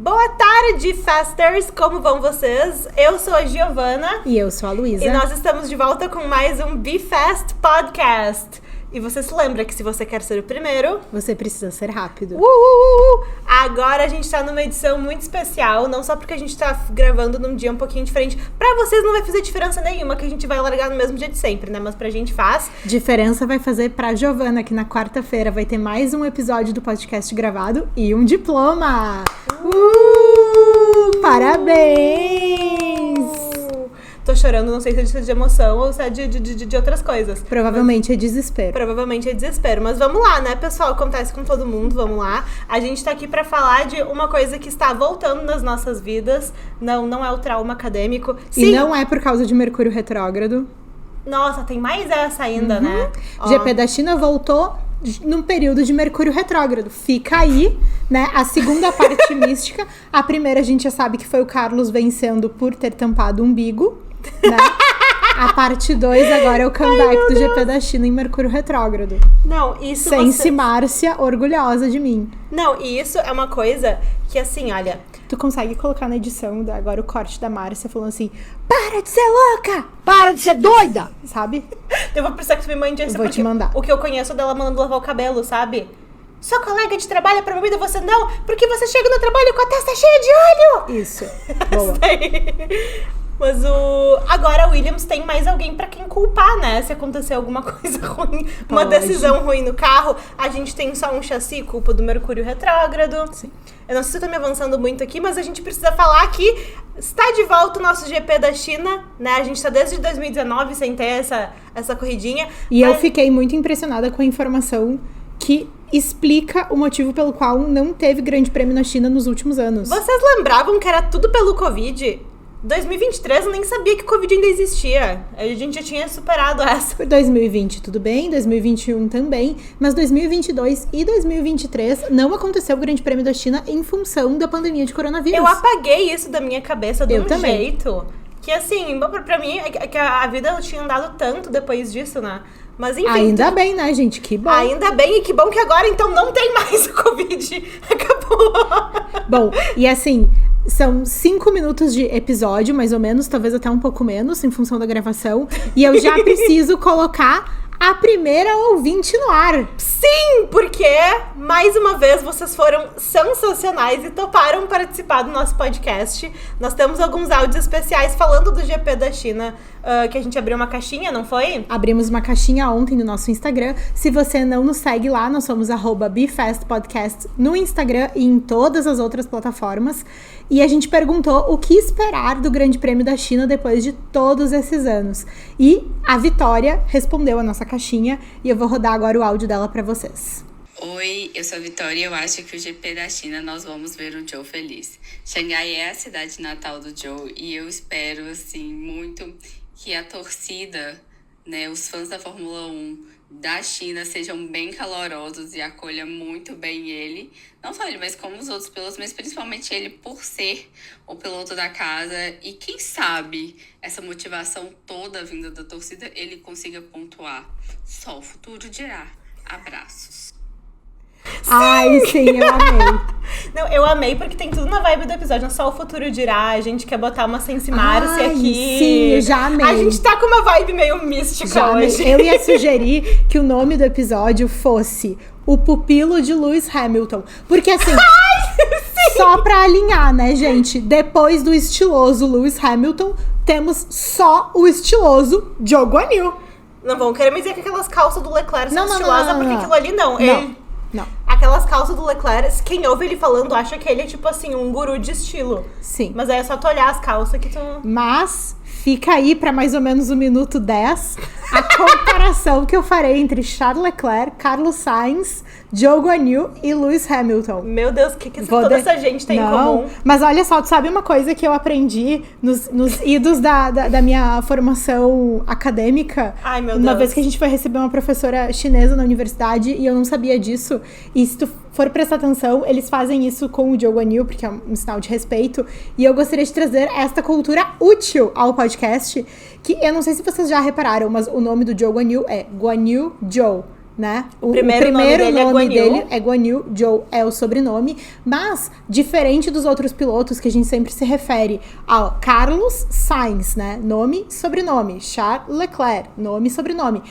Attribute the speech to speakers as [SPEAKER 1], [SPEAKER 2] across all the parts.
[SPEAKER 1] Boa tarde, Fasters! Como vão vocês? Eu sou a Giovana.
[SPEAKER 2] E eu sou a Luísa.
[SPEAKER 1] E nós estamos de volta com mais um Be Fast Podcast. E você se lembra que se você quer ser o primeiro...
[SPEAKER 2] você precisa ser rápido.
[SPEAKER 1] Agora a gente tá numa edição muito especial, não só porque a gente tá gravando num dia um pouquinho diferente. Pra vocês não vai fazer diferença nenhuma, que a gente vai largar no mesmo dia de sempre, né? Mas pra gente faz.
[SPEAKER 2] Diferença vai fazer pra Giovana, que na quarta-feira vai ter mais um episódio do podcast gravado e um diploma! Parabéns!
[SPEAKER 1] Tô chorando, não sei se é de emoção ou se é de outras coisas.
[SPEAKER 2] Provavelmente é desespero.
[SPEAKER 1] Provavelmente é desespero. Mas vamos lá, né, pessoal? Acontece com todo mundo, vamos lá. A gente tá aqui pra falar de uma coisa que está voltando nas nossas vidas. Não é o trauma acadêmico.
[SPEAKER 2] Sim. E não é por causa de Mercúrio retrógrado.
[SPEAKER 1] Nossa, tem mais essa ainda, né?
[SPEAKER 2] GP da China voltou num período de Mercúrio retrógrado. Fica aí, né? A segunda parte mística. A primeira a gente já sabe que foi o Carlos vencendo por ter tampado o umbigo, né? A parte 2 agora é o comeback do GP da China em Mercúrio retrógrado.
[SPEAKER 1] Não, isso
[SPEAKER 2] Sense Márcia, orgulhosa de mim.
[SPEAKER 1] Não, e isso é uma coisa que, assim, olha...
[SPEAKER 2] Tu consegue colocar na edição agora o corte da Márcia falando assim: para de ser louca! Para de ser doida! Sabe?
[SPEAKER 1] Eu vou precisar que tu me mande essa,
[SPEAKER 2] vou te mandar.
[SPEAKER 1] O que eu conheço dela mandando lavar o cabelo, sabe? Sua colega de trabalho é promovida, você não, porque você chega no trabalho com a testa cheia de óleo!
[SPEAKER 2] Isso, boa.
[SPEAKER 1] Mas agora o Williams tem mais alguém pra quem culpar, né? Se acontecer alguma coisa ruim, uma decisão ruim no carro, a gente tem só um chassi, culpa do Mercúrio retrógrado.
[SPEAKER 2] Sim.
[SPEAKER 1] Eu não sei se eu tô me avançando muito aqui, mas a gente precisa falar que está de volta o nosso GP da China, né? A gente tá desde 2019 sem ter essa corridinha.
[SPEAKER 2] E eu fiquei muito impressionada com a informação que explica o motivo pelo qual não teve grande prêmio na China nos últimos anos.
[SPEAKER 1] Vocês lembravam que era tudo pelo Covid? 2023 eu nem sabia que o Covid ainda existia. A gente já tinha superado essa.
[SPEAKER 2] Por 2020 tudo bem, 2021 também, mas 2022 e 2023 não aconteceu o Grande Prêmio da China em função da pandemia de coronavírus.
[SPEAKER 1] Eu apaguei isso da minha cabeça de um
[SPEAKER 2] também.
[SPEAKER 1] jeito que, assim, pra mim, é que a vida tinha andado tanto depois disso, né? Mas enfim.
[SPEAKER 2] Ainda bem, né, gente? Que bom.
[SPEAKER 1] Ainda bem, e que bom que agora, então, não tem mais o Covid. Acabou.
[SPEAKER 2] Bom, e assim... são 5 minutos de episódio, mais ou menos, talvez até um pouco menos, em função da gravação. E eu já preciso colocar a primeira ouvinte no ar.
[SPEAKER 1] Sim, porque, mais uma vez, vocês foram sensacionais e toparam participar do nosso podcast. Nós temos alguns áudios especiais falando do GP da China, que a gente abriu uma caixinha, não foi?
[SPEAKER 2] Abrimos uma caixinha ontem no nosso Instagram. Se você não nos segue lá, nós somos @BeFastPodcast no Instagram e em todas as outras plataformas. E a gente perguntou o que esperar do Grande Prêmio da China depois de todos esses anos. E a Vitória respondeu a nossa caixinha e eu vou rodar agora o áudio dela pra vocês.
[SPEAKER 3] Oi, eu sou a Vitória e eu acho que o GP da China nós vamos ver o Zhou feliz. Xangai é a cidade natal do Zhou e eu espero, assim, muito que a torcida, né, os fãs da Fórmula 1 da China sejam bem calorosos e acolham muito bem ele. Não só ele, mas como os outros pilotos, mas principalmente ele por ser o piloto da casa. E quem sabe essa motivação toda vinda da torcida, ele consiga pontuar. Só o futuro dirá. Abraços.
[SPEAKER 1] Sim.
[SPEAKER 2] Ai, sim, eu amei.
[SPEAKER 1] Não, eu amei porque tem tudo na vibe do episódio. Não só o futuro dirá, a gente quer botar uma Sense Márcia aqui.
[SPEAKER 2] Sim, eu já amei.
[SPEAKER 1] A gente tá com uma vibe meio mística
[SPEAKER 2] já
[SPEAKER 1] hoje.
[SPEAKER 2] Amei. Eu ia sugerir que o nome do episódio fosse O Pupilo de Lewis Hamilton. Porque assim, só pra alinhar, né, gente? Depois do estiloso Lewis Hamilton, temos só o estiloso Zhou Guanyu.
[SPEAKER 1] Não vão querer me dizer que aquelas calças do Leclerc são estilosas, porque aquilo ali não.
[SPEAKER 2] Não.
[SPEAKER 1] Aquelas calças do Leclerc, quem ouve ele falando acha que ele é tipo assim, um guru de estilo.
[SPEAKER 2] Sim.
[SPEAKER 1] Mas aí é só tu olhar as calças que tu...
[SPEAKER 2] Mas fica aí pra mais ou menos o minuto 10 a comparação que eu farei entre Charles Leclerc, Carlos Sainz, Zhou Guanyu e Lewis Hamilton.
[SPEAKER 1] Meu Deus, o que toda essa gente tem em comum?
[SPEAKER 2] Mas olha só, tu sabe uma coisa que eu aprendi nos idos da minha formação acadêmica?
[SPEAKER 1] Ai, meu
[SPEAKER 2] Uma
[SPEAKER 1] Deus.
[SPEAKER 2] vez que a gente foi receber uma professora chinesa na universidade e eu não sabia disso. E se tu for prestar atenção, eles fazem isso com o Zhou Guanyu, porque é um sinal de respeito. E eu gostaria de trazer esta cultura útil ao podcast, que eu não sei se vocês já repararam, mas o nome do Zhou Guanyu é Guanyu Zhou. né?
[SPEAKER 1] O primeiro nome
[SPEAKER 2] dele é Guan Yu, Zhou é o sobrenome, mas diferente dos outros pilotos que a gente sempre se refere ao Carlos Sainz, né? Nome, sobrenome. Charles Leclerc, nome, sobrenome.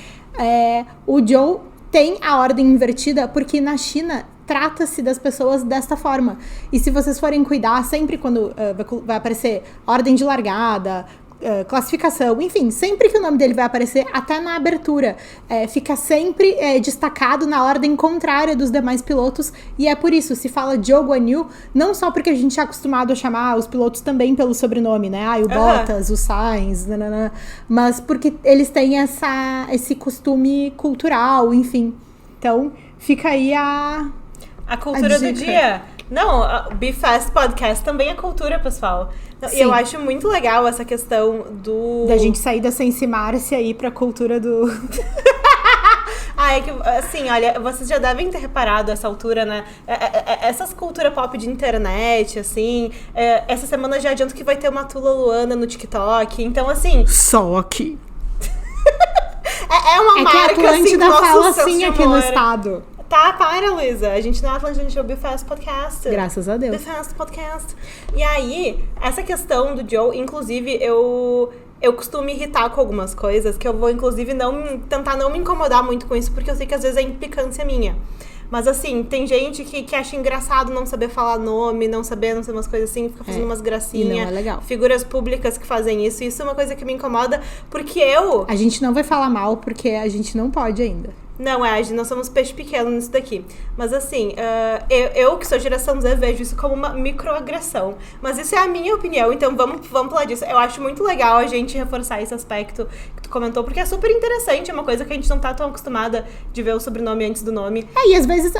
[SPEAKER 2] O Zhou tem a ordem invertida porque na China trata-se das pessoas desta forma. E se vocês forem cuidar, sempre quando vai aparecer ordem de largada, classificação, enfim, sempre que o nome dele vai aparecer, até na abertura, fica sempre destacado na ordem contrária dos demais pilotos, e é por isso, se fala Zhou Guan Yu, não só porque a gente é acostumado a chamar os pilotos também pelo sobrenome, né? O Bottas, o Sainz, mas porque eles têm esse costume cultural, enfim. Então, fica aí a
[SPEAKER 1] cultura do dia. Não, o Be Fast Podcast também é cultura, pessoal. E eu acho muito legal essa questão
[SPEAKER 2] da gente sair da Sense Márcia e ir pra cultura do...
[SPEAKER 1] é que, assim, olha, vocês já devem ter reparado essa altura, né? Essas cultura pop de internet, assim. Essa semana já adianto que vai ter uma Tula Luana no TikTok. Então, assim...
[SPEAKER 2] Só aqui.
[SPEAKER 1] É uma marca,
[SPEAKER 2] que a Atlântida
[SPEAKER 1] assim,
[SPEAKER 2] fala assim aqui no estado.
[SPEAKER 1] Tá, para, Luísa. A gente não é Atlântida, a gente é o Be Fast Podcast.
[SPEAKER 2] Graças a Deus.
[SPEAKER 1] Be Fast Podcast. E aí, essa questão do Zhou, inclusive, eu costumo me irritar com algumas coisas, que eu vou, inclusive, tentar não me incomodar muito com isso, porque eu sei que às vezes é implicância minha. Mas, assim, tem gente que acha engraçado não saber falar nome, não saber umas coisas assim, fica fazendo umas gracinhas.
[SPEAKER 2] Não é legal.
[SPEAKER 1] Figuras públicas que fazem isso. Isso é uma coisa que me incomoda, porque
[SPEAKER 2] A gente não vai falar mal, porque a gente não pode ainda.
[SPEAKER 1] Não, nós somos peixe pequeno nisso daqui. Mas assim, eu que sou geração Z, vejo isso como uma microagressão. Mas isso é a minha opinião, então vamos falar disso. Eu acho muito legal a gente reforçar esse aspecto que tu comentou, porque é super interessante, é uma coisa que a gente não tá tão acostumada de ver o sobrenome antes do nome.
[SPEAKER 2] E às vezes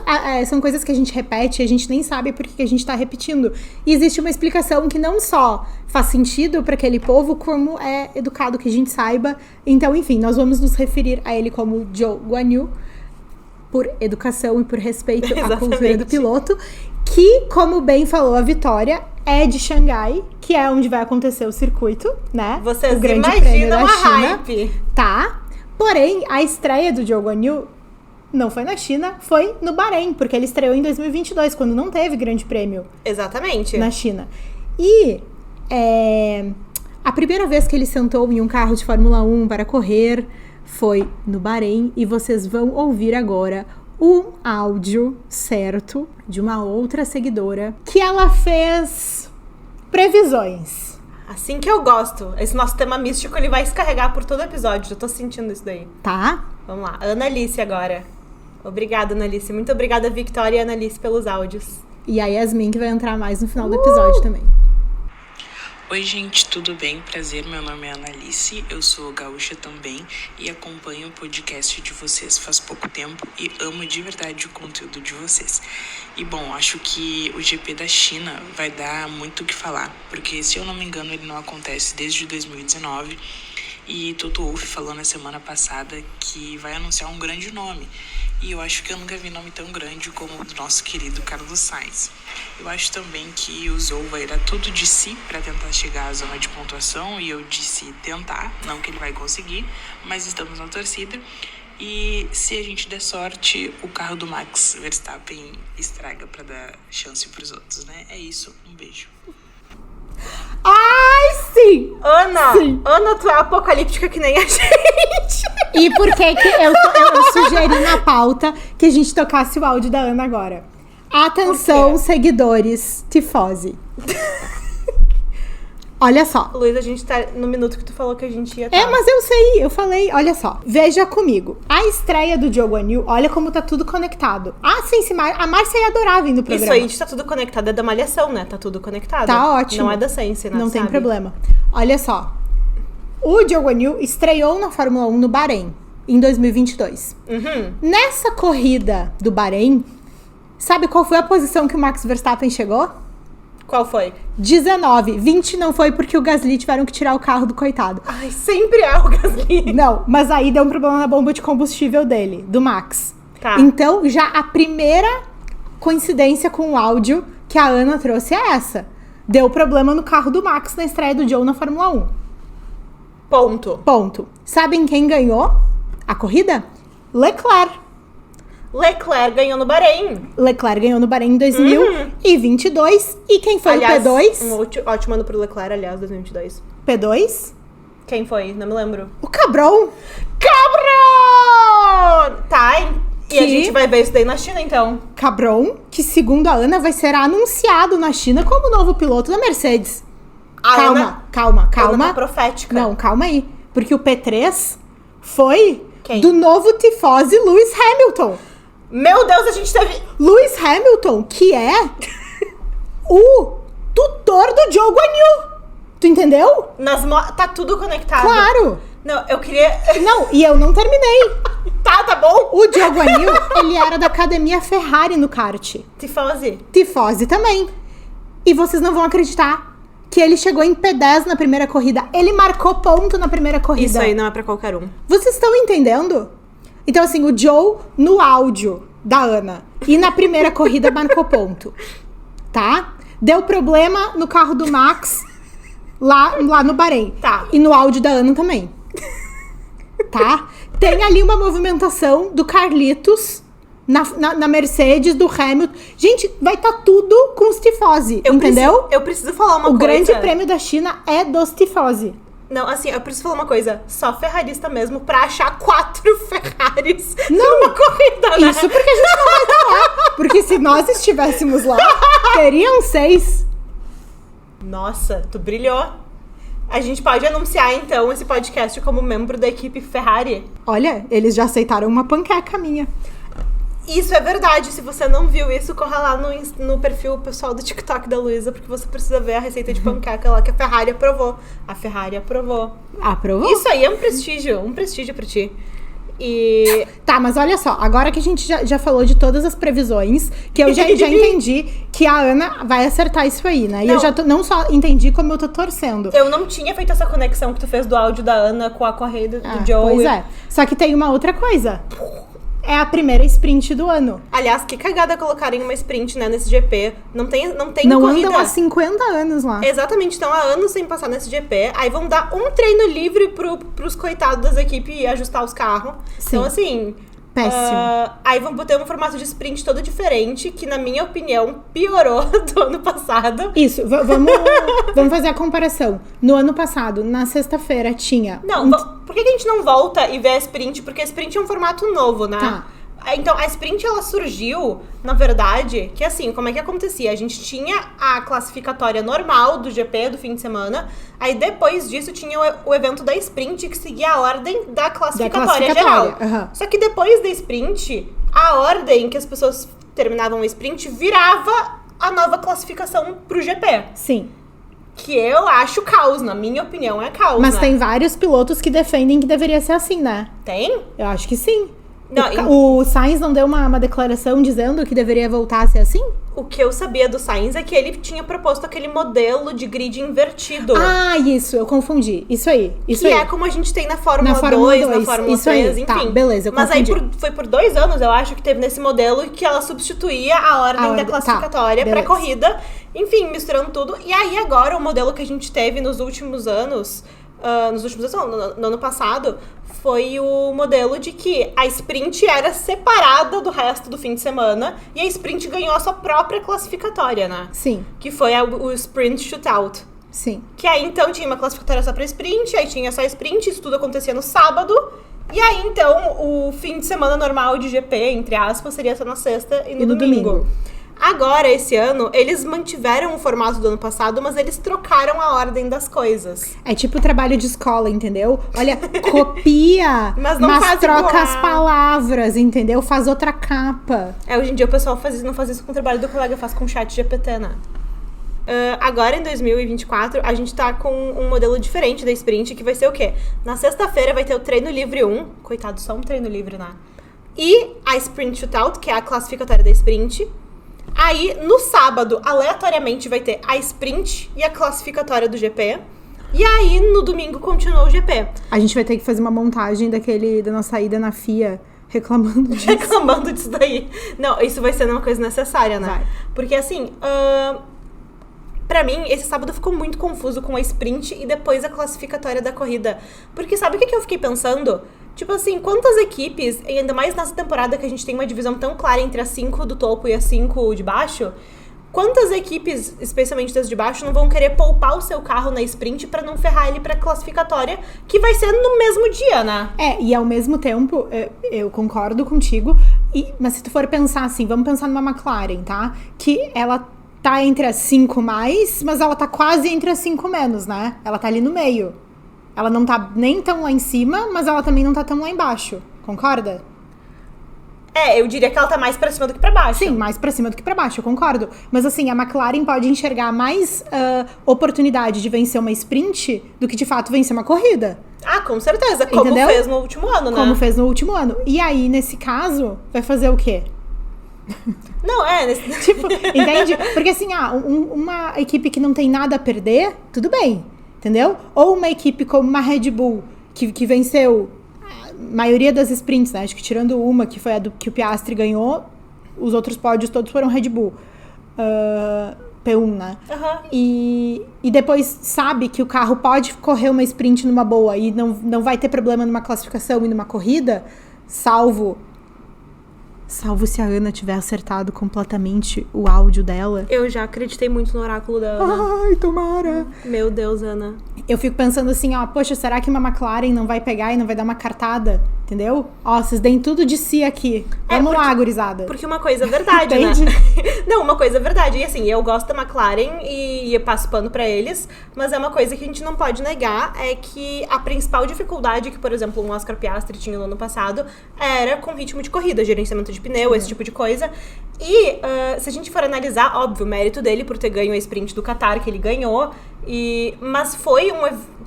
[SPEAKER 2] são coisas que a gente repete e a gente nem sabe por que a gente tá repetindo. E existe uma explicação que não só faz sentido para aquele povo, como é educado que a gente saiba. Então, enfim, nós vamos nos referir a ele como Zhou Guan Yu, por educação e por respeito à cultura do piloto, que, como bem falou a Vitória, é de Xangai, que é onde vai acontecer o circuito, né?
[SPEAKER 1] Vocês
[SPEAKER 2] o Grande Prêmio da China,
[SPEAKER 1] hype.
[SPEAKER 2] Tá? Porém, a estreia do Zhou Guan Yu não foi na China, foi no Bahrein, porque ele estreou em 2022, quando não teve Grande Prêmio.
[SPEAKER 1] Exatamente.
[SPEAKER 2] Na China. E a primeira vez que ele sentou em um carro de Fórmula 1 para correr foi no Bahrein, e vocês vão ouvir agora um áudio certo de uma outra seguidora que ela fez previsões.
[SPEAKER 1] Assim que eu gosto. Esse nosso tema místico, ele vai se carregar por todo o episódio. Já tô sentindo isso daí.
[SPEAKER 2] Tá?
[SPEAKER 1] Vamos lá. Ana Alice agora. Obrigada, Ana Alice. Muito obrigada, Victoria e Ana Alice, pelos áudios.
[SPEAKER 2] E a Yasmin, que vai entrar mais no final do episódio também.
[SPEAKER 4] Oi gente, tudo bem? Prazer, meu nome é Ana Alice, eu sou gaúcha também e acompanho o podcast de vocês faz pouco tempo e amo de verdade o conteúdo de vocês. E bom, acho que o GP da China vai dar muito o que falar, porque se eu não me engano ele não acontece desde 2019 e Toto Wolff falou na semana passada que vai anunciar um grande nome. E eu acho que eu nunca vi nome tão grande como o do nosso querido Carlos Sainz. Eu acho também que o Zhou vai dar tudo de si para tentar chegar à zona de pontuação. E eu disse tentar, não que ele vai conseguir, mas estamos na torcida. E se a gente der sorte, o carro do Max Verstappen estraga para dar chance para os outros, né? É isso, um beijo.
[SPEAKER 2] Ai, sim!
[SPEAKER 1] Ana, tu é apocalíptica que nem a gente.
[SPEAKER 2] E por que eu sugeri na pauta que a gente tocasse o áudio da Ana agora? Atenção, seguidores tifose. Olha só.
[SPEAKER 1] Luísa, a gente tá no minuto que tu falou que a gente ia
[SPEAKER 2] mas eu sei, eu falei. Olha só, veja comigo. A estreia do Zhou Guan Yu, olha como tá tudo conectado. A Márcia ia adorar vir no programa.
[SPEAKER 1] Isso aí, a gente tá tudo conectado, é da Malhação, né? Tá tudo conectado.
[SPEAKER 2] Tá ótimo.
[SPEAKER 1] Não é da Sense, né?
[SPEAKER 2] Não tem problema. Olha só. O Zhou Guan Yu estreou na Fórmula 1 no Bahrein, em 2022. Nessa corrida do Bahrein, sabe qual foi a posição que o Max Verstappen chegou?
[SPEAKER 1] Qual foi?
[SPEAKER 2] 19. 20 não foi porque o Gasly tiveram que tirar o carro do coitado.
[SPEAKER 1] Ai, sempre é o Gasly.
[SPEAKER 2] Não, mas aí deu um problema na bomba de combustível dele, do Max.
[SPEAKER 1] Tá.
[SPEAKER 2] Então, já a primeira coincidência com o áudio que a Ana trouxe é essa. Deu problema no carro do Max na estreia do Zhou na Fórmula 1.
[SPEAKER 1] Ponto.
[SPEAKER 2] Sabem quem ganhou a corrida? Leclerc.
[SPEAKER 1] Leclerc ganhou no Bahrein.
[SPEAKER 2] Leclerc ganhou no Bahrein em 2022. E quem foi
[SPEAKER 1] Aliás,
[SPEAKER 2] o P2?
[SPEAKER 1] Um ótimo ano pro Leclerc, aliás, 2022.
[SPEAKER 2] P2?
[SPEAKER 1] Quem foi? Não me lembro.
[SPEAKER 2] O Cabrão.
[SPEAKER 1] Cabrão! Tá, hein? E a
[SPEAKER 2] Que-
[SPEAKER 1] gente vai ver isso daí na China, então.
[SPEAKER 2] Cabrão, que segundo a Ana, vai ser anunciado na China como novo piloto da Mercedes.
[SPEAKER 1] A
[SPEAKER 2] Calma.
[SPEAKER 1] Ana tá profética.
[SPEAKER 2] Não, calma aí. Porque o P3 foi
[SPEAKER 1] Quem?
[SPEAKER 2] do novo tifose Lewis Hamilton.
[SPEAKER 1] Meu Deus, a gente teve...
[SPEAKER 2] Lewis Hamilton, que é o tutor do Zhou Guanyu. Tu entendeu?
[SPEAKER 1] Tá tudo conectado.
[SPEAKER 2] Claro.
[SPEAKER 1] Não, eu queria...
[SPEAKER 2] Não, e eu não terminei.
[SPEAKER 1] Tá bom.
[SPEAKER 2] O Zhou Guanyu, ele era da academia Ferrari no kart.
[SPEAKER 1] Tifose.
[SPEAKER 2] Tifose também. E vocês não vão acreditar que ele chegou em P10 na primeira corrida. Ele marcou ponto na primeira corrida.
[SPEAKER 1] Isso aí não é pra qualquer um.
[SPEAKER 2] Vocês estão entendendo? Então, assim, o Joe no áudio da Ana e na primeira corrida marcou ponto. Tá? Deu problema no carro do Max lá no Bahrein.
[SPEAKER 1] Tá.
[SPEAKER 2] E no áudio da Ana também. Tá? Tem ali uma movimentação do Carlitos na Mercedes, do Hamilton. Gente, vai estar tudo com os tifose, entendeu?
[SPEAKER 1] Eu preciso falar uma
[SPEAKER 2] O
[SPEAKER 1] coisa.
[SPEAKER 2] grande prêmio da China é dos tifose.
[SPEAKER 1] Não, assim, eu preciso falar uma coisa. Só ferrarista mesmo pra achar 4 Ferraris
[SPEAKER 2] Não,
[SPEAKER 1] numa corrida, né?
[SPEAKER 2] Isso porque a gente não vai estar lá. Porque se nós estivéssemos lá, teriam 6.
[SPEAKER 1] Nossa, tu brilhou. A gente pode anunciar, então, esse podcast como membro da equipe Ferrari.
[SPEAKER 2] Olha, eles já aceitaram uma panqueca minha.
[SPEAKER 1] Isso é verdade. Se você não viu isso, corra lá no perfil pessoal do TikTok da Luísa, porque você precisa ver a receita de panqueca lá que a Ferrari aprovou. A Ferrari aprovou.
[SPEAKER 2] Aprovou?
[SPEAKER 1] Isso aí é um prestígio pra ti. E...
[SPEAKER 2] Tá, mas olha só, agora que a gente já falou de todas as previsões, que eu já entendi que a Ana vai acertar isso aí, né? E
[SPEAKER 1] Não.
[SPEAKER 2] eu já não só entendi, como eu tô torcendo.
[SPEAKER 1] eu não tinha feito essa conexão que tu fez do áudio da Ana com a corrida do Joe.
[SPEAKER 2] Pois é. Só que tem uma outra coisa. É a primeira sprint do ano.
[SPEAKER 1] Aliás, que cagada colocarem uma sprint, né, nesse GP. Não tem
[SPEAKER 2] Não
[SPEAKER 1] corrida.
[SPEAKER 2] andam há 50 anos lá.
[SPEAKER 1] Exatamente, estão há anos sem passar nesse GP. Aí vão dar um treino livre pros coitados das equipes e ajustar os carros.
[SPEAKER 2] Sim.
[SPEAKER 1] Então, assim...
[SPEAKER 2] Péssimo.
[SPEAKER 1] Aí vão ter um formato de sprint todo diferente, que na minha opinião piorou do ano passado.
[SPEAKER 2] Isso, vamos fazer a comparação. No ano passado, na sexta-feira, tinha...
[SPEAKER 1] Não, por que a gente não volta e vê a sprint? Porque a sprint é um formato novo, né?
[SPEAKER 2] Tá.
[SPEAKER 1] Então, a sprint, ela surgiu, na verdade, que assim, como é que acontecia? A gente tinha a classificatória normal do GP, do fim de semana, aí depois disso tinha o evento da sprint, que seguia a ordem da classificatória geral.
[SPEAKER 2] aham.
[SPEAKER 1] Só que depois da sprint, a ordem que as pessoas terminavam a sprint virava a nova classificação pro GP.
[SPEAKER 2] Sim.
[SPEAKER 1] Que eu acho caos, na minha opinião, é caos,
[SPEAKER 2] Mas
[SPEAKER 1] né?
[SPEAKER 2] tem vários pilotos que defendem que deveria ser assim, né?
[SPEAKER 1] Tem?
[SPEAKER 2] Eu acho que sim.
[SPEAKER 1] Não,
[SPEAKER 2] O Sainz não deu uma declaração dizendo que deveria voltar a ser assim?
[SPEAKER 1] O que eu sabia do Sainz é que ele tinha proposto aquele modelo de grid invertido.
[SPEAKER 2] Ah, isso, eu confundi. Isso aí.
[SPEAKER 1] Que é como a gente tem na Fórmula
[SPEAKER 2] Na Fórmula
[SPEAKER 1] 2, na
[SPEAKER 2] 2,
[SPEAKER 1] Fórmula
[SPEAKER 2] isso
[SPEAKER 1] 3,
[SPEAKER 2] aí.
[SPEAKER 1] enfim.
[SPEAKER 2] Tá, beleza, eu
[SPEAKER 1] Mas aí
[SPEAKER 2] confundi.
[SPEAKER 1] foi por 2 anos, eu acho, que teve nesse modelo que ela substituía a ordem da classificatória pra
[SPEAKER 2] beleza.
[SPEAKER 1] corrida. Enfim, misturando tudo. E aí agora o modelo que a gente teve nos últimos anos... no ano passado, foi o modelo de que a sprint era separada do resto do fim de semana e a sprint ganhou a sua própria classificatória, né?
[SPEAKER 2] Sim,
[SPEAKER 1] Que foi o sprint shootout.
[SPEAKER 2] sim.
[SPEAKER 1] Que aí, então, tinha uma classificatória só pra sprint, aí tinha só sprint, isso tudo acontecia no sábado. E aí, então, o fim de semana normal de GP, entre aspas, seria só na sexta e no domingo. Agora, esse ano, eles mantiveram o formato do ano passado, mas eles trocaram a ordem das coisas.
[SPEAKER 2] É tipo trabalho de escola, entendeu? Olha, copia,
[SPEAKER 1] Mas não faz
[SPEAKER 2] troca
[SPEAKER 1] igual.
[SPEAKER 2] as palavras, entendeu? Faz outra capa.
[SPEAKER 1] Hoje em dia o pessoal não faz isso com o trabalho do colega, faz com o chat GPT, né? Agora, em 2024, a gente tá com um modelo diferente da sprint, que vai ser o quê? Na sexta-feira vai ter o treino livre 1. Coitado, só um treino livre, né? E a sprint shootout, que é a classificatória da sprint. Aí, no sábado, aleatoriamente, vai ter a sprint e a classificatória do GP. E aí, no domingo, continua o GP.
[SPEAKER 2] A gente vai ter que fazer uma montagem da nossa ida na FIA reclamando disso.
[SPEAKER 1] Reclamando disso daí. Não, isso vai ser uma coisa necessária, né?
[SPEAKER 2] Vai.
[SPEAKER 1] Porque, assim, pra mim, esse sábado ficou muito confuso com a sprint e depois a classificatória da corrida. Porque sabe o que eu fiquei pensando? Tipo assim, quantas equipes, e ainda mais nessa temporada que a gente tem uma divisão tão clara entre as 5 do topo e as 5 de baixo, quantas equipes, especialmente das de baixo, não vão querer poupar o seu carro na sprint pra não ferrar ele pra classificatória, que vai ser no mesmo dia, né?
[SPEAKER 2] E ao mesmo tempo, eu concordo contigo, mas se tu for pensar assim, vamos pensar numa McLaren, tá? Que ela tá entre as 5 mais, mas ela tá quase entre as 5 menos, né? Ela tá ali no meio. Ela não tá nem tão lá em cima, mas ela também não tá tão lá embaixo. Concorda?
[SPEAKER 1] Eu diria que ela tá mais pra cima do que pra baixo.
[SPEAKER 2] Sim, mais pra cima do que pra baixo, eu concordo. Mas assim, a McLaren pode enxergar mais oportunidade de vencer uma sprint do que de fato vencer uma corrida.
[SPEAKER 1] Ah, com certeza. Como
[SPEAKER 2] Entendeu?
[SPEAKER 1] fez no último ano, né?
[SPEAKER 2] Como fez no último ano. E aí, nesse caso, vai fazer o quê?
[SPEAKER 1] Não,
[SPEAKER 2] Tipo, entende? Porque assim, uma equipe que não tem nada a perder, tudo bem, entendeu? Ou uma equipe como uma Red Bull, que venceu a maioria das sprints, né? Acho que tirando uma, que foi a que o Piastri ganhou, os outros pódios todos foram Red Bull. P1, né?
[SPEAKER 1] Uhum.
[SPEAKER 2] E depois sabe que o carro pode correr uma sprint numa boa e não vai ter problema numa classificação e numa corrida, salvo se a Ana tiver acertado completamente o áudio dela.
[SPEAKER 1] Eu já acreditei muito no oráculo da Ana.
[SPEAKER 2] Ai, tomara!
[SPEAKER 1] Meu Deus, Ana.
[SPEAKER 2] Eu fico pensando assim, poxa, será que uma McLaren não vai pegar e não vai dar uma cartada? Entendeu? Vocês deem tudo de si aqui. Vamos lá, gurizada.
[SPEAKER 1] Porque uma coisa é verdade, né? Não, uma coisa é verdade. E assim, eu gosto da McLaren e eu passo pano pra eles, mas é uma coisa que a gente não pode negar, é que a principal dificuldade que, por exemplo, um Oscar Piastri tinha no ano passado era com ritmo de corrida, gerenciamento de pneu, esse tipo de coisa. E se a gente for analisar, óbvio, o mérito dele por ter ganho a sprint do Qatar, que ele ganhou, mas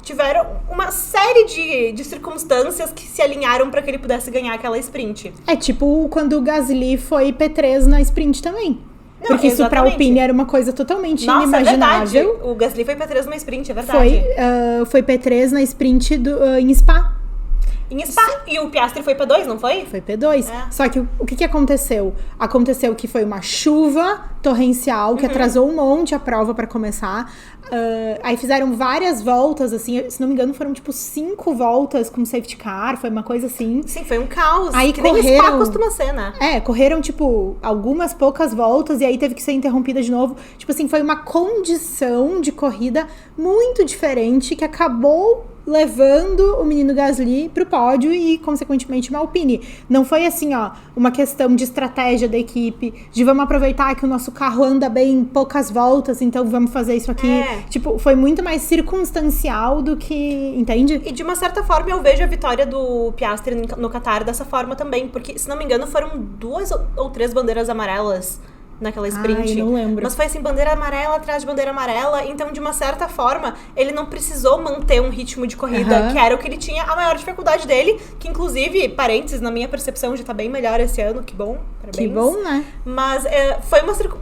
[SPEAKER 1] tiveram uma série de circunstâncias que se alinharam para que ele pudesse ganhar aquela sprint.
[SPEAKER 2] É tipo quando o Gasly foi P3 na sprint também.
[SPEAKER 1] Não,
[SPEAKER 2] porque isso pra
[SPEAKER 1] exatamente.
[SPEAKER 2] Alpine era uma coisa totalmente inimaginável.
[SPEAKER 1] É verdade. O Gasly foi P3 numa sprint, é verdade.
[SPEAKER 2] Foi P3 na sprint em Spa.
[SPEAKER 1] Em Spa. E o Piastri foi P2, não foi?
[SPEAKER 2] Foi P2. Só que o que aconteceu? Aconteceu que foi uma chuva torrencial que atrasou um monte a prova pra começar. Aí fizeram várias voltas, assim, se não me engano foram tipo 5 voltas com safety car, foi uma coisa assim.
[SPEAKER 1] Sim, foi um caos.
[SPEAKER 2] Aí
[SPEAKER 1] que
[SPEAKER 2] correram,
[SPEAKER 1] nem Spa costuma ser, né?
[SPEAKER 2] Correram tipo algumas poucas voltas e aí teve que ser interrompida de novo. Tipo assim, foi uma condição de corrida muito diferente que acabou levando o menino Gasly pro pódio e, consequentemente, uma Alpine. Não foi assim, uma questão de estratégia da equipe, de vamos aproveitar que o nosso carro anda bem em poucas voltas, então vamos fazer isso aqui. Tipo, foi muito mais circunstancial do que... Entende?
[SPEAKER 1] E, de uma certa forma, eu vejo a vitória do Piastri no Qatar dessa forma também, porque, se não me engano, foram 2 ou 3 bandeiras amarelas naquela sprint.
[SPEAKER 2] Eu não lembro.
[SPEAKER 1] Mas foi assim, bandeira amarela atrás de bandeira amarela. Então, de uma certa forma, ele não precisou manter um ritmo de corrida, que era o que ele tinha, a maior dificuldade dele, que inclusive, parênteses, na minha percepção, já tá bem melhor esse ano. Que bom, parabéns.
[SPEAKER 2] Que bom, né?
[SPEAKER 1] Mas foi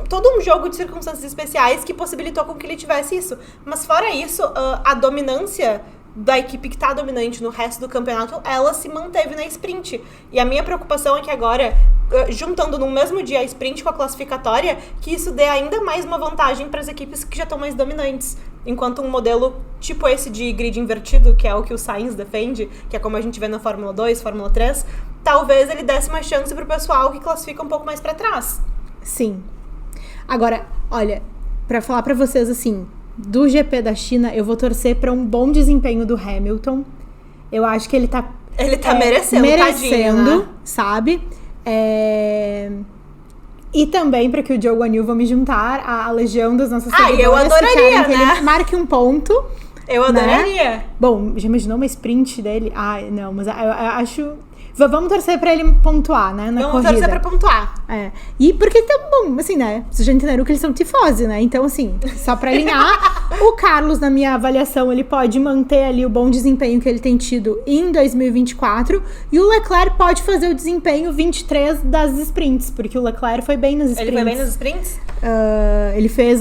[SPEAKER 1] todo um jogo de circunstâncias especiais que possibilitou com que ele tivesse isso. Mas fora isso, a dominância da equipe que tá dominante no resto do campeonato, ela se manteve na sprint. E a minha preocupação é que agora, juntando no mesmo dia a sprint com a classificatória, que isso dê ainda mais uma vantagem para as equipes que já estão mais dominantes. Enquanto um modelo tipo esse de grid invertido, que é o que o Sainz defende, que é como a gente vê na Fórmula 2, Fórmula 3, talvez ele desse uma chance pro pessoal que classifica um pouco mais para trás.
[SPEAKER 2] Sim. Agora, olha, para falar para vocês assim, do GP da China, eu vou torcer para um bom desempenho do Hamilton. Eu acho que ele tá merecendo, tadinho, né? Sabe? E também para que o Zhou Guanyu vá me juntar à legião das nossas seguidoras.
[SPEAKER 1] Eu adoraria,
[SPEAKER 2] que ele marque um ponto.
[SPEAKER 1] Eu adoraria.
[SPEAKER 2] Né? Bom, já imaginou uma sprint dele? Não, mas eu acho... Vamos torcer pra ele pontuar, né, na corrida.
[SPEAKER 1] Vamos torcer pra pontuar.
[SPEAKER 2] E porque tá bom, assim, né, vocês já entenderam que eles são tifose, né, então assim, só pra alinhar, o Carlos, na minha avaliação, ele pode manter ali o bom desempenho que ele tem tido em 2024, e o Leclerc pode fazer o desempenho 23 das sprints, porque o Leclerc foi bem nas sprints.
[SPEAKER 1] Ele foi bem nas sprints?
[SPEAKER 2] Ele fez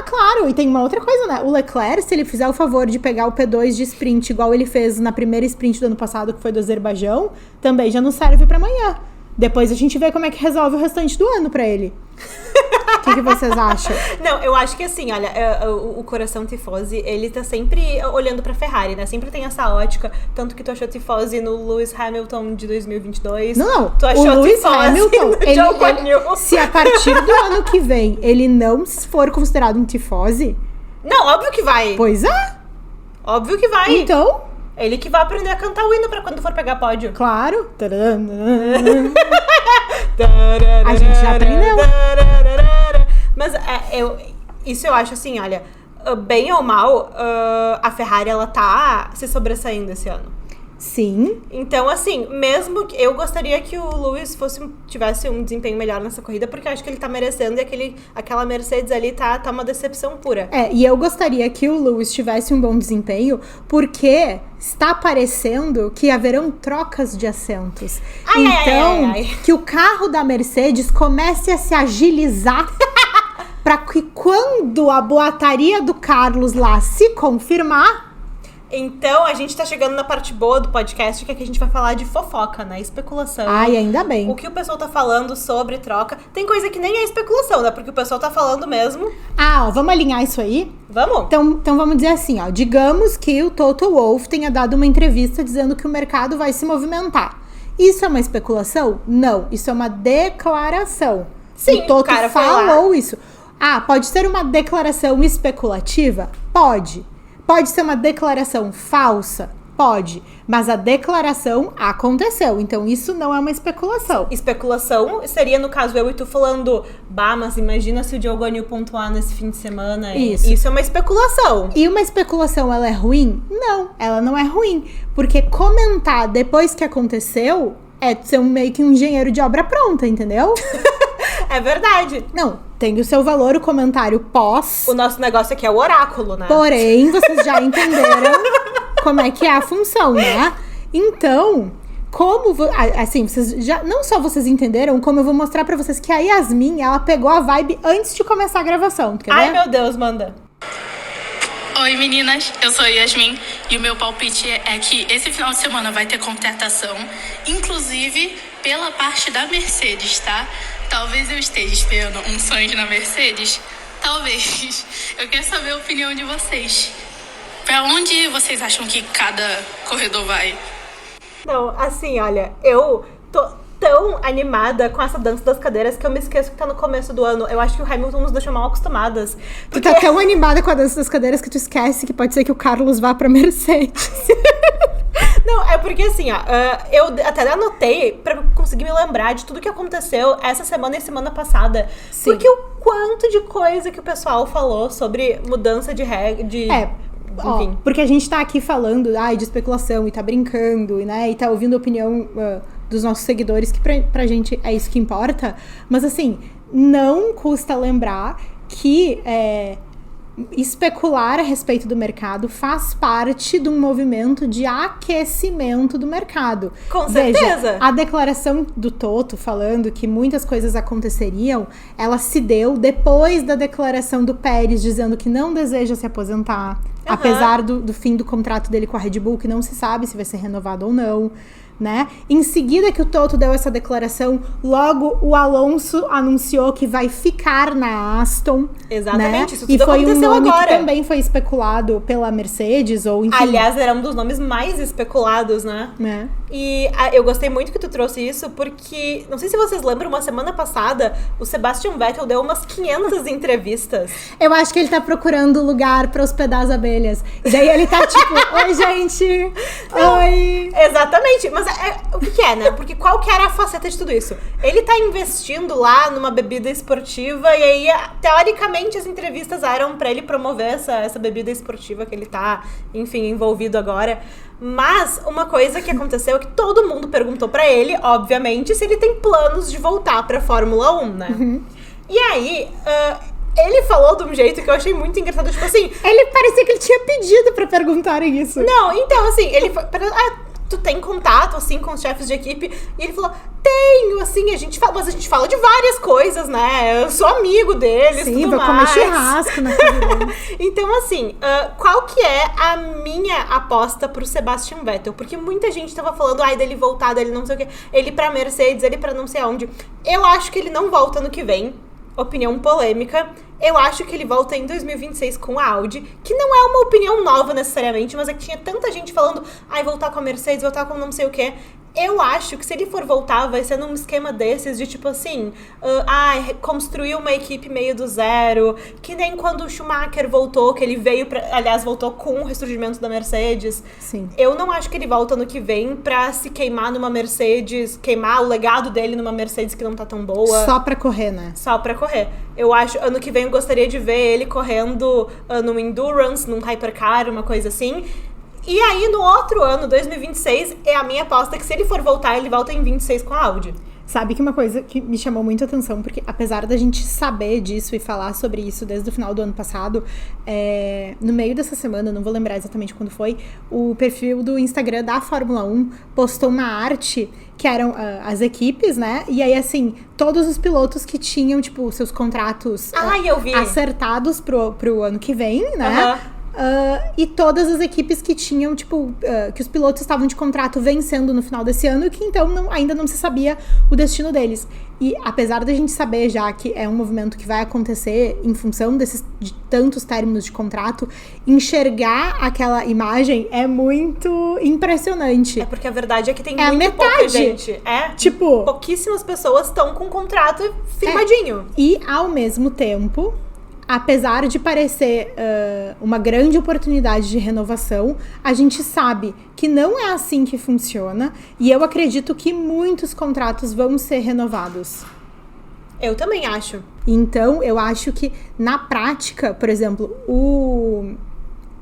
[SPEAKER 2] claro, e tem uma outra coisa, né? O Leclerc, se ele fizer o favor de pegar o P2 de sprint, igual ele fez na primeira sprint do ano passado, que foi do Azerbaijão, também já não serve pra amanhã. Depois a gente vê como é que resolve o restante do ano pra ele. O que vocês acham?
[SPEAKER 1] Não, eu acho que assim, olha, o coração tifosi, ele tá sempre olhando pra Ferrari, né? Sempre tem essa ótica. Tanto que tu achou tifosi no Lewis Hamilton de 2022.
[SPEAKER 2] Não,
[SPEAKER 1] tu achou
[SPEAKER 2] o Lewis
[SPEAKER 1] tifosi
[SPEAKER 2] Hamilton,
[SPEAKER 1] no Joe Guanyu.
[SPEAKER 2] se a partir do ano que vem ele não for considerado um tifose...
[SPEAKER 1] Não, óbvio que vai.
[SPEAKER 2] Pois é.
[SPEAKER 1] Óbvio que vai.
[SPEAKER 2] Então...
[SPEAKER 1] Ele que vai aprender a cantar o hino pra quando for pegar pódio.
[SPEAKER 2] Claro. A gente já aprendeu.
[SPEAKER 1] Mas isso eu acho assim, olha, bem ou mal, a Ferrari, ela tá se sobressaindo esse ano.
[SPEAKER 2] Sim.
[SPEAKER 1] Então, assim, mesmo que eu gostaria que o Lewis tivesse um desempenho melhor nessa corrida, porque eu acho que ele tá merecendo e aquela Mercedes ali tá uma decepção pura.
[SPEAKER 2] E eu gostaria que o Lewis tivesse um bom desempenho, porque está parecendo que haverão trocas de assentos. Que o carro da Mercedes comece a se agilizar para que quando a boataria do Carlos lá se confirmar...
[SPEAKER 1] Então, a gente tá chegando na parte boa do podcast, que é que a gente vai falar de fofoca, né? Especulação.
[SPEAKER 2] Ai, ainda bem.
[SPEAKER 1] O que o pessoal tá falando sobre troca. Tem coisa que nem é especulação, né? Porque o pessoal tá falando mesmo.
[SPEAKER 2] Vamos alinhar isso aí?
[SPEAKER 1] Vamos?
[SPEAKER 2] Então vamos dizer assim, digamos que o Toto Wolff tenha dado uma entrevista dizendo que o mercado vai se movimentar. Isso é uma especulação? Não, isso é uma declaração.
[SPEAKER 1] Sim,
[SPEAKER 2] o Toto
[SPEAKER 1] cara
[SPEAKER 2] falou isso. Pode ser uma declaração especulativa? Pode. Pode ser uma declaração falsa? Pode. Mas a declaração aconteceu. Então, isso não é uma especulação.
[SPEAKER 1] Especulação seria, no caso, eu e tu falando, mas imagina se o Joe Guanyu pontuar nesse fim de semana. Isso é uma especulação.
[SPEAKER 2] E uma especulação, ela é ruim? Não, ela não é ruim. Porque comentar depois que aconteceu é ser meio que um engenheiro de obra pronta, entendeu?
[SPEAKER 1] É verdade.
[SPEAKER 2] Não, tem o seu valor o comentário pós.
[SPEAKER 1] O nosso negócio aqui é o oráculo, né?
[SPEAKER 2] Porém, vocês já entenderam como é que é a função, né? Então, vocês já, não só vocês entenderam, como eu vou mostrar pra vocês que a Yasmin, ela pegou a vibe antes de começar a gravação. Tu quer ver?
[SPEAKER 1] Meu Deus, manda.
[SPEAKER 5] Oi meninas, eu sou a Yasmin e o meu palpite é que esse final de semana vai ter contratação, inclusive pela parte da Mercedes, tá? Talvez eu esteja esperando um sonho na Mercedes, talvez. Eu quero saber a opinião de vocês. Pra onde vocês acham que cada corredor vai?
[SPEAKER 1] Não, assim, olha, eu tô tão animada com essa dança das cadeiras que eu me esqueço que tá no começo do ano. Eu acho que o Hamilton nos deixou mal acostumadas.
[SPEAKER 2] Porque... Tu tá tão animada com a dança das cadeiras que tu esquece que pode ser que o Carlos vá pra Mercedes.
[SPEAKER 1] Não, é porque assim, eu até anotei pra conseguir me lembrar de tudo que aconteceu essa semana e semana passada.
[SPEAKER 2] Sim.
[SPEAKER 1] Porque o quanto de coisa que o pessoal falou sobre mudança de regra, enfim.
[SPEAKER 2] Porque a gente tá aqui falando de especulação e tá brincando, né? E tá ouvindo a opinião dos nossos seguidores, que pra gente é isso que importa. Mas assim, não custa lembrar que especular a respeito do mercado faz parte de um movimento de aquecimento do mercado.
[SPEAKER 1] Com certeza!
[SPEAKER 2] Veja, a declaração do Toto falando que muitas coisas aconteceriam, ela se deu depois da declaração do Pérez dizendo que não deseja se aposentar, apesar do fim do contrato dele com a Red Bull, que não se sabe se vai ser renovado ou não. Né? Em seguida que o Toto deu essa declaração, logo o Alonso anunciou que vai ficar na Aston.
[SPEAKER 1] Exatamente,
[SPEAKER 2] né?
[SPEAKER 1] isso tudo
[SPEAKER 2] e foi um nome
[SPEAKER 1] agora.
[SPEAKER 2] Que também foi especulado pela Mercedes, ou enfim.
[SPEAKER 1] Aliás, era um dos nomes mais especulados, né? E eu gostei muito que tu trouxe isso, porque, não sei se vocês lembram, uma semana passada, o Sebastian Vettel deu umas 500 entrevistas.
[SPEAKER 2] Eu acho que ele tá procurando lugar pra hospedar as abelhas. E daí ele tá tipo, oi gente, oi.
[SPEAKER 1] Exatamente, mas o que é, né? Porque qual que era a faceta de tudo isso? Ele tá investindo lá numa bebida esportiva e aí, teoricamente, as entrevistas eram pra ele promover essa bebida esportiva que ele tá, enfim, envolvido agora. Mas uma coisa que aconteceu é que todo mundo perguntou pra ele, obviamente, se ele tem planos de voltar pra Fórmula 1, né? E aí, ele falou de um jeito que eu achei muito engraçado, tipo assim...
[SPEAKER 2] Ele parecia que ele tinha pedido pra perguntarem isso.
[SPEAKER 1] Não, então, assim, ele foi... tu tem contato, assim, com os chefes de equipe? E ele falou, tenho, assim, mas a gente fala de várias coisas, né? Eu sou amigo deles,
[SPEAKER 2] Sim,
[SPEAKER 1] tudo
[SPEAKER 2] vou
[SPEAKER 1] mais.
[SPEAKER 2] comer churrasco na casa dele.
[SPEAKER 1] Então, assim, qual que é a minha aposta pro Sebastian Vettel? Porque muita gente tava falando, dele voltar, dele não sei o quê, ele pra Mercedes, ele pra não sei aonde. Eu acho que ele não volta ano que vem. Opinião polêmica. Eu acho que ele volta em 2026 com a Audi, que não é uma opinião nova necessariamente, mas é que tinha tanta gente falando, voltar com a Mercedes, voltar com não sei o quê. Eu acho que se ele for voltar, vai ser num esquema desses de tipo assim, construir uma equipe meio do zero, que nem quando o Schumacher voltou, que ele voltou com o ressurgimento da Mercedes.
[SPEAKER 2] Sim.
[SPEAKER 1] Eu não acho que ele volta ano que vem pra se queimar numa Mercedes, queimar o legado dele numa Mercedes que não tá tão boa.
[SPEAKER 2] Só pra correr, né?
[SPEAKER 1] Só pra correr. Eu acho, ano que vem eu gostaria de ver ele correndo no Endurance, num Hypercar, uma coisa assim. E aí, no outro ano, 2026, é a minha aposta que se ele for voltar, ele volta em 26 com a Audi.
[SPEAKER 2] Sabe que uma coisa que me chamou muito a atenção, porque apesar da gente saber disso e falar sobre isso desde o final do ano passado, no meio dessa semana, não vou lembrar exatamente quando foi, o perfil do Instagram da Fórmula 1 postou uma arte que eram as equipes, né? E aí, assim, todos os pilotos que tinham, tipo, seus contratos
[SPEAKER 1] eu vi.
[SPEAKER 2] acertados pro ano que vem, né?
[SPEAKER 1] Uhum.
[SPEAKER 2] E todas as equipes que tinham, tipo, que os pilotos estavam de contrato vencendo no final desse ano e que então ainda não se sabia o destino deles. E apesar da gente saber já que é um movimento que vai acontecer em função de tantos términos de contrato, enxergar aquela imagem é muito impressionante.
[SPEAKER 1] É porque a verdade é que tem
[SPEAKER 2] a
[SPEAKER 1] muito
[SPEAKER 2] metade.
[SPEAKER 1] pouca gente.
[SPEAKER 2] Tipo,
[SPEAKER 1] pouquíssimas pessoas estão com o contrato firmadinho.
[SPEAKER 2] E ao mesmo tempo, apesar de parecer uma grande oportunidade de renovação, a gente sabe que não é assim que funciona e eu acredito que muitos contratos vão ser renovados.
[SPEAKER 1] Eu também acho.
[SPEAKER 2] Então, eu acho que na prática, por exemplo, o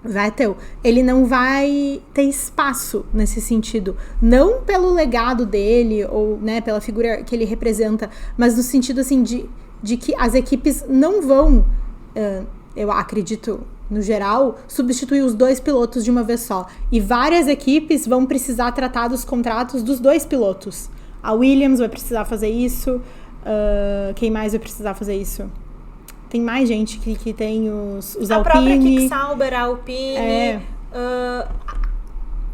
[SPEAKER 2] Vettel, ele não vai ter espaço nesse sentido. Não pelo legado dele ou, né, pela figura que ele representa, mas no sentido assim de que as equipes não vão, eu acredito, no geral, substituir os dois pilotos de uma vez só. E várias equipes vão precisar tratar dos contratos dos dois pilotos. A Williams vai precisar fazer isso. Quem mais vai precisar fazer isso? Tem mais gente que tem os Alpine.
[SPEAKER 1] A própria Kik Sauber, a Alpine.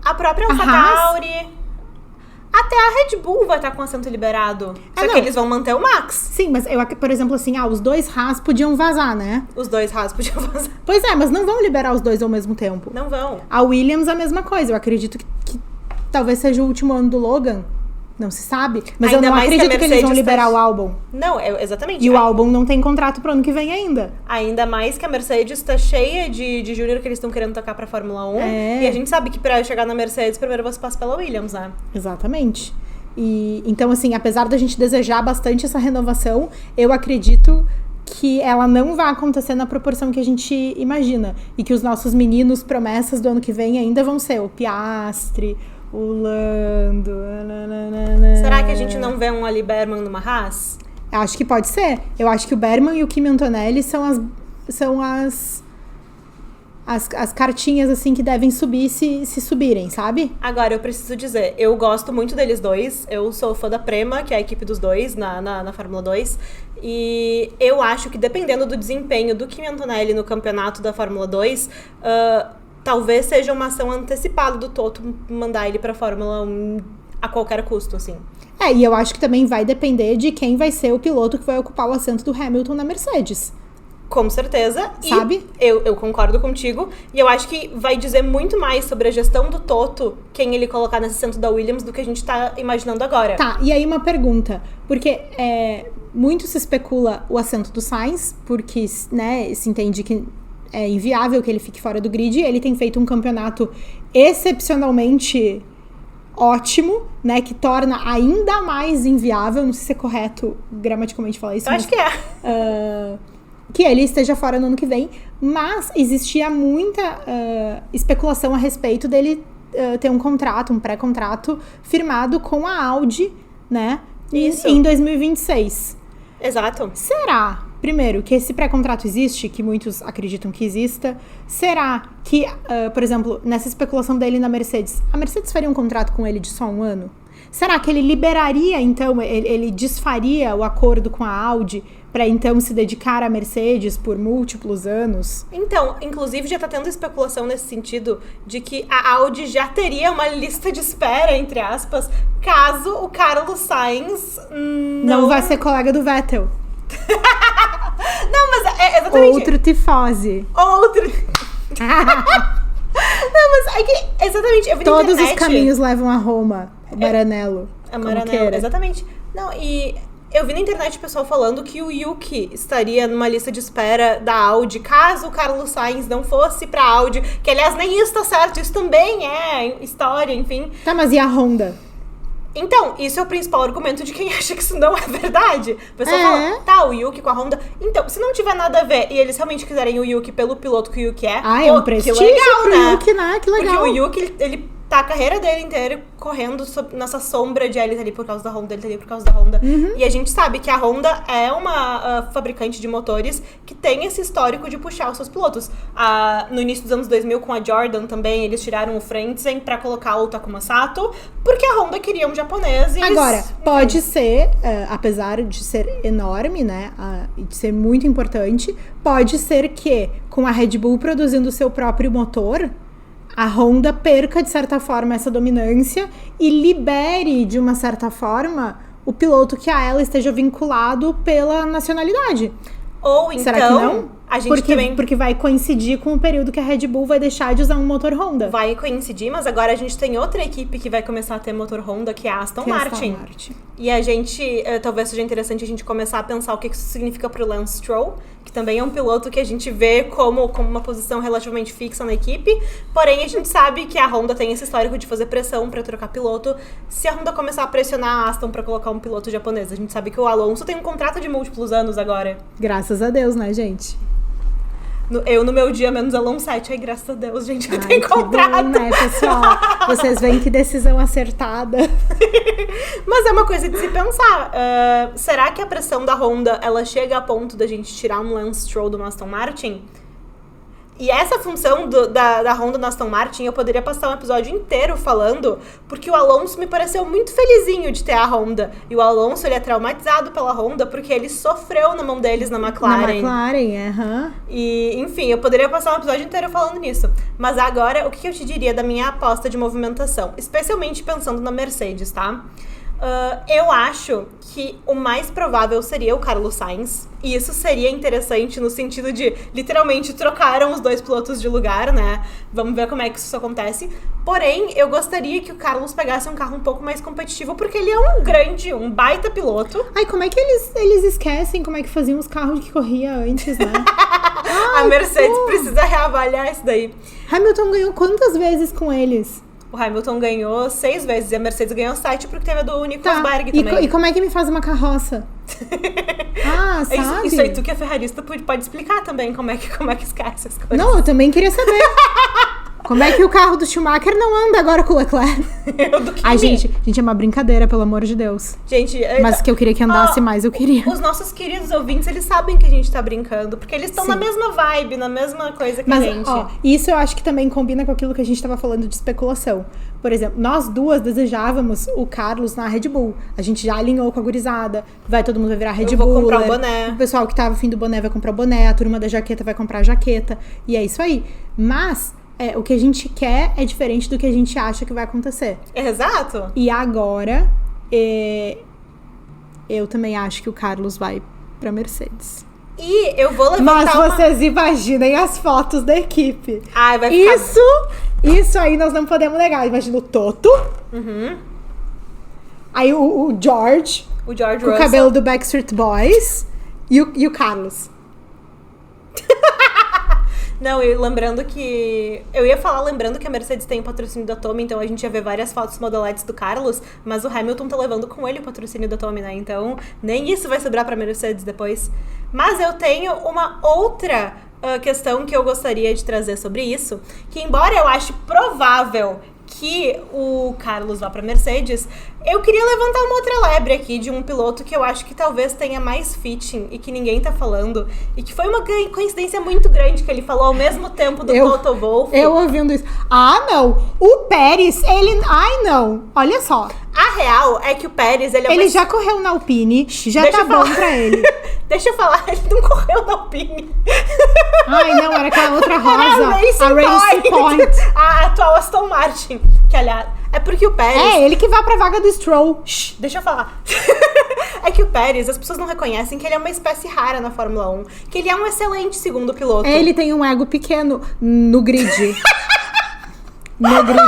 [SPEAKER 1] A própria AlphaTauri. Até a Red Bull vai estar com assento liberado. Só que eles vão manter o Max.
[SPEAKER 2] Sim, mas por exemplo, assim, os dois Haas podiam vazar, né?
[SPEAKER 1] Os dois Haas podiam vazar.
[SPEAKER 2] Pois é, mas não vão liberar os dois ao mesmo tempo.
[SPEAKER 1] Não vão.
[SPEAKER 2] A Williams, a mesma coisa. Eu acredito que talvez seja o último ano do Logan. Não se sabe. Mas
[SPEAKER 1] ainda
[SPEAKER 2] eu não acredito que eles vão liberar o Albon.
[SPEAKER 1] Não, exatamente.
[SPEAKER 2] E o Albon não tem contrato pro ano que vem ainda.
[SPEAKER 1] Ainda mais que a Mercedes tá cheia de júnior que eles estão querendo tocar pra Fórmula 1. E a gente sabe que pra chegar na Mercedes, primeiro você passa pela Williams, né?
[SPEAKER 2] Exatamente. E então, assim, apesar da gente desejar bastante essa renovação, eu acredito que ela não vai acontecer na proporção que a gente imagina. E que os nossos meninos promessas do ano que vem ainda vão ser o Piastri, o Lando.
[SPEAKER 1] Será que a gente não vê um Ali Berman numa Haas?
[SPEAKER 2] Eu acho que pode ser. Eu acho que o Berman e o Kimi Antonelli são as cartinhas, assim, que devem subir se subirem, sabe?
[SPEAKER 1] Agora, eu preciso dizer, eu gosto muito deles dois. Eu sou fã da Prema, que é a equipe dos dois na Fórmula 2. E eu acho que, dependendo do desempenho do Kimi Antonelli no campeonato da Fórmula 2, talvez seja uma ação antecipada do Toto mandar ele pra Fórmula 1 a qualquer custo, assim.
[SPEAKER 2] E eu acho que também vai depender de quem vai ser o piloto que vai ocupar o assento do Hamilton na Mercedes.
[SPEAKER 1] Com certeza.
[SPEAKER 2] Sabe?
[SPEAKER 1] E eu concordo contigo. E eu acho que vai dizer muito mais sobre a gestão do Toto, quem ele colocar nesse assento da Williams, do que a gente tá imaginando agora.
[SPEAKER 2] Tá, e aí uma pergunta. Porque muito se especula o assento do Sainz, porque, né, se entende que é inviável que ele fique fora do grid. Ele tem feito um campeonato excepcionalmente ótimo, né, que torna ainda mais inviável, não sei se é correto gramaticalmente falar isso.
[SPEAKER 1] Eu acho que é.
[SPEAKER 2] Que ele esteja fora no ano que vem, mas existia muita especulação a respeito dele ter um pré-contrato firmado com a Audi, né,
[SPEAKER 1] Isso.
[SPEAKER 2] em 2026.
[SPEAKER 1] Exato.
[SPEAKER 2] Será primeiro, que esse pré-contrato existe, que muitos acreditam que exista. Será que, por exemplo, nessa especulação dele na Mercedes, a Mercedes faria um contrato com ele de só 1 ano? Será que ele liberaria, então, ele desfaria o acordo com a Audi para então se dedicar à Mercedes por múltiplos anos?
[SPEAKER 1] Então, inclusive já tá tendo especulação nesse sentido de que a Audi já teria uma lista de espera, entre aspas, caso o Carlos Sainz
[SPEAKER 2] Não vai ser colega do Vettel.
[SPEAKER 1] Não, mas é exatamente...
[SPEAKER 2] Outro tifose.
[SPEAKER 1] Não, mas é que, exatamente, eu vi na
[SPEAKER 2] Todos
[SPEAKER 1] internet...
[SPEAKER 2] os caminhos levam a Roma, Maranello.
[SPEAKER 1] A Maranello, exatamente. Não, e eu vi na internet o pessoal falando que o Yuki estaria numa lista de espera da Audi, caso o Carlos Sainz não fosse pra Audi, que aliás nem isso tá certo, isso também é história, enfim.
[SPEAKER 2] Tá, mas e a Honda?
[SPEAKER 1] Então, isso é o principal argumento de quem acha que isso não é verdade. O pessoal fala, tá, o Yuki com a Honda. Então, se não tiver nada a ver e eles realmente quiserem o Yuki pelo piloto que o Yuki é,
[SPEAKER 2] é um prestígio
[SPEAKER 1] que legal,
[SPEAKER 2] pro
[SPEAKER 1] né?
[SPEAKER 2] Yuki, né? Que legal.
[SPEAKER 1] Porque o Yuki, ele tá a carreira dele inteira correndo nessa sombra de ele tá ali por causa da Honda, ele tá ali por causa da Honda. E a gente sabe que a Honda é uma fabricante de motores que tem esse histórico de puxar os seus pilotos. No início dos anos 2000, com a Jordan também, eles tiraram o Frentzen pra colocar o Takuma Sato, porque a Honda queria um japonês e
[SPEAKER 2] Agora, pode ser, apesar de ser enorme, né, e de ser muito importante, pode ser que com a Red Bull produzindo o seu próprio motor, a Honda perca, de certa forma, essa dominância e libere, de uma certa forma, o piloto que a ela esteja vinculado pela nacionalidade.
[SPEAKER 1] Ou então...
[SPEAKER 2] Será que não?
[SPEAKER 1] A gente também...
[SPEAKER 2] Porque vai coincidir com o período que a Red Bull vai deixar de usar um motor Honda.
[SPEAKER 1] Vai coincidir, mas agora a gente tem outra equipe que vai começar a ter motor Honda, que é a Aston Martin. E a gente, talvez seja interessante a gente começar a pensar o que isso significa pro Lance Stroll, que também é um piloto que a gente vê como uma posição relativamente fixa na equipe, porém a gente sabe que a Honda tem esse histórico de fazer pressão pra trocar piloto. Se a Honda começar a pressionar a Aston pra colocar um piloto japonês, a gente sabe que o Alonso tem um contrato de múltiplos anos agora.
[SPEAKER 2] Graças a Deus, né, gente?
[SPEAKER 1] Eu, no meu dia, menos Alonso 7. Ai, graças a Deus, gente, eu tenho contrato.
[SPEAKER 2] Bom, né, pessoal? Vocês veem que decisão acertada.
[SPEAKER 1] Mas é uma coisa de se pensar. Será que a pressão da Honda, ela chega a ponto da gente tirar um Lance Stroll do Aston Martin? E essa função da Honda na Aston Martin, eu poderia passar um episódio inteiro falando, porque o Alonso me pareceu muito felizinho de ter a Honda. E o Alonso, ele é traumatizado pela Honda, porque ele sofreu na mão deles na McLaren.
[SPEAKER 2] Na McLaren,
[SPEAKER 1] E, enfim, eu poderia passar um episódio inteiro falando nisso. Mas agora, o que eu te diria da minha aposta de movimentação? Especialmente pensando na Mercedes, tá? Eu acho que o mais provável seria o Carlos Sainz. E isso seria interessante no sentido de, literalmente, trocaram os dois pilotos de lugar, né? Vamos ver como é que isso acontece. Porém, eu gostaria que o Carlos pegasse um carro um pouco mais competitivo, porque ele é um baita piloto.
[SPEAKER 2] Ai, como é que eles esquecem como é que faziam os carros que corria antes, né?
[SPEAKER 1] A Mercedes precisa reavaliar isso daí.
[SPEAKER 2] Hamilton ganhou quantas vezes com eles?
[SPEAKER 1] O Hamilton ganhou 6 vezes e a Mercedes ganhou 7 porque teve a do Nico Rosberg também.
[SPEAKER 2] E como é que me faz uma carroça? Sabe?
[SPEAKER 1] Isso aí, tu que é ferrarista pode explicar também como é que esquece essas coisas.
[SPEAKER 2] Não, eu também queria saber. Como é que o carro do Schumacher não anda agora com o Leclerc? Ai, gente, é uma brincadeira, pelo amor de Deus.
[SPEAKER 1] Gente...
[SPEAKER 2] Mas que eu queria que andasse mais, eu queria.
[SPEAKER 1] Os nossos queridos ouvintes, eles sabem que a gente tá brincando, porque eles estão na mesma vibe, na mesma coisa que a gente.
[SPEAKER 2] Isso eu acho que também combina com aquilo que a gente tava falando de especulação. Por exemplo, nós duas desejávamos o Carlos na Red Bull. A gente já alinhou com a gurizada. Todo mundo vai virar Red Bull.
[SPEAKER 1] Vou comprar o boné.
[SPEAKER 2] O pessoal que tava afim do boné vai comprar o boné. A turma da jaqueta vai comprar a jaqueta. E é isso aí. Mas... o que a gente quer é diferente do que a gente acha que vai acontecer.
[SPEAKER 1] Exato.
[SPEAKER 2] E agora, eu também acho que o Carlos vai pra Mercedes.
[SPEAKER 1] E eu vou levantar
[SPEAKER 2] Mas vocês imaginem as fotos da equipe.
[SPEAKER 1] Ai, vai ficar...
[SPEAKER 2] Isso aí nós não podemos negar. Imagina o Toto. Aí o George.
[SPEAKER 1] O George
[SPEAKER 2] com
[SPEAKER 1] Russell.
[SPEAKER 2] O cabelo do Backstreet Boys. E o Carlos.
[SPEAKER 1] Não, lembrando que a Mercedes tem o patrocínio da Tommy, então a gente ia ver várias fotos modeletes do Carlos, mas o Hamilton tá levando com ele o patrocínio da Tommy, né? Então, nem isso vai sobrar pra Mercedes depois. Mas eu tenho uma outra questão que eu gostaria de trazer sobre isso, que embora eu ache provável que o Carlos vá pra Mercedes, eu queria levantar uma outra lebre aqui de um piloto que eu acho que talvez tenha mais fitting e que ninguém tá falando, e que foi uma coincidência muito grande que ele falou ao mesmo tempo do Toto Wolff.
[SPEAKER 2] Eu ouvindo isso. Ah, não. O Pérez, ele... Ai, não. Olha só.
[SPEAKER 1] A real é que o Pérez,
[SPEAKER 2] ele já correu na Alpine, já tá bom pra ele.
[SPEAKER 1] Deixa eu falar, ele não correu na Alpine.
[SPEAKER 2] Ai, não, era aquela outra rosa.
[SPEAKER 1] A Racing Point. A atual Aston Martin. Que, aliás, é porque o Pérez...
[SPEAKER 2] É, ele que vai pra vaga do Stroll.
[SPEAKER 1] Shhh, deixa eu falar. É que o Pérez, as pessoas não reconhecem que ele é uma espécie rara na Fórmula 1. Que ele é um excelente segundo piloto.
[SPEAKER 2] Ele tem um ego pequeno no grid. No grid.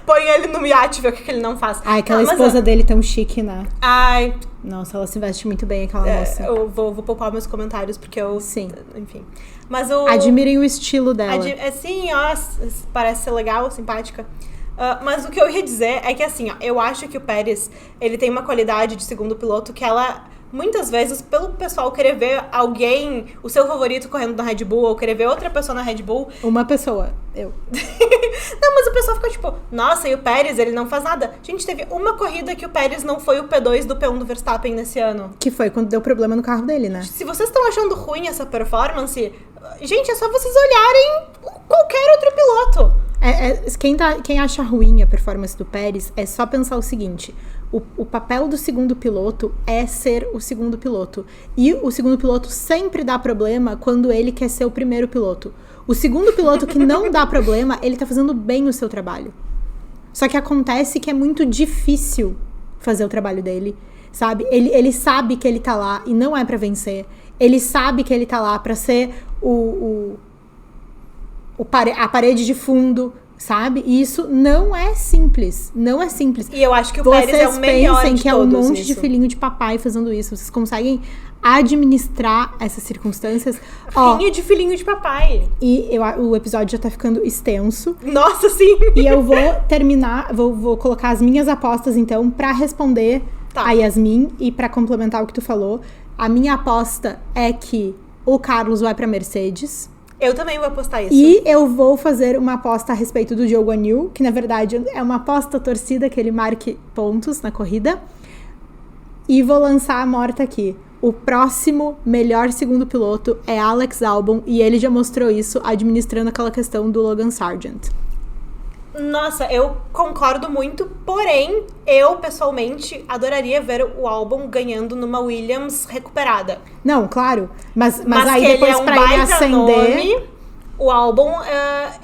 [SPEAKER 1] Põe ele no iate, ver o que ele não faz.
[SPEAKER 2] Ai, aquela esposa dele tão chique, né?
[SPEAKER 1] Ai...
[SPEAKER 2] Nossa, ela se veste muito bem, aquela moça.
[SPEAKER 1] Eu vou poupar meus comentários, porque eu...
[SPEAKER 2] Sim.
[SPEAKER 1] Enfim. Mas o...
[SPEAKER 2] Admirem o estilo dela.
[SPEAKER 1] Sim, ó, parece ser legal, simpática. Mas o que eu ia dizer é que, assim, ó, eu acho que o Pérez, ele tem uma qualidade de segundo piloto que ela... Muitas vezes, pelo pessoal querer ver alguém, o seu favorito correndo na Red Bull, ou querer ver outra pessoa na Red Bull...
[SPEAKER 2] Uma pessoa, eu.
[SPEAKER 1] Não, mas o pessoal fica tipo, nossa, e o Pérez, ele não faz nada. Gente, teve uma corrida que o Pérez não foi o P2 do P1 do Verstappen nesse ano.
[SPEAKER 2] Que foi quando deu problema no carro dele, né?
[SPEAKER 1] Se vocês estão achando ruim essa performance, gente, é só vocês olharem qualquer outro piloto.
[SPEAKER 2] Quem acha ruim a performance do Pérez, é só pensar o seguinte... O papel do segundo piloto é ser o segundo piloto. E o segundo piloto sempre dá problema quando ele quer ser o primeiro piloto. O segundo piloto que não dá problema, ele tá fazendo bem o seu trabalho. Só que acontece que é muito difícil fazer o trabalho dele, sabe? Ele sabe que ele tá lá e não é pra vencer. Ele sabe que ele tá lá pra ser a parede de fundo, sabe? E isso não é simples. Não é simples.
[SPEAKER 1] E eu acho que o Pérez é o melhor de
[SPEAKER 2] Vocês pensem que é um monte
[SPEAKER 1] nisso.
[SPEAKER 2] de filhinho de papai fazendo isso. Vocês conseguem administrar essas circunstâncias?
[SPEAKER 1] Filhinho de papai.
[SPEAKER 2] E o episódio já tá ficando extenso.
[SPEAKER 1] Nossa, sim!
[SPEAKER 2] E eu vou terminar, vou colocar as minhas apostas, então, pra responder a Yasmin e pra complementar o que tu falou. A minha aposta é que o Carlos vai pra Mercedes.
[SPEAKER 1] Eu também vou apostar isso.
[SPEAKER 2] E eu vou fazer uma aposta a respeito do Zhou Guanyu, que na verdade é uma aposta torcida que ele marque pontos na corrida. E vou lançar a morta aqui. O próximo melhor segundo piloto é Alex Albon, e ele já mostrou isso administrando aquela questão do Logan Sargent.
[SPEAKER 1] Nossa, eu concordo muito, porém, eu pessoalmente adoraria ver o Albon ganhando numa Williams recuperada.
[SPEAKER 2] Não, claro, mas aí
[SPEAKER 1] que
[SPEAKER 2] depois
[SPEAKER 1] ele é um
[SPEAKER 2] pra ele
[SPEAKER 1] baita
[SPEAKER 2] acender...
[SPEAKER 1] nome, o Albon,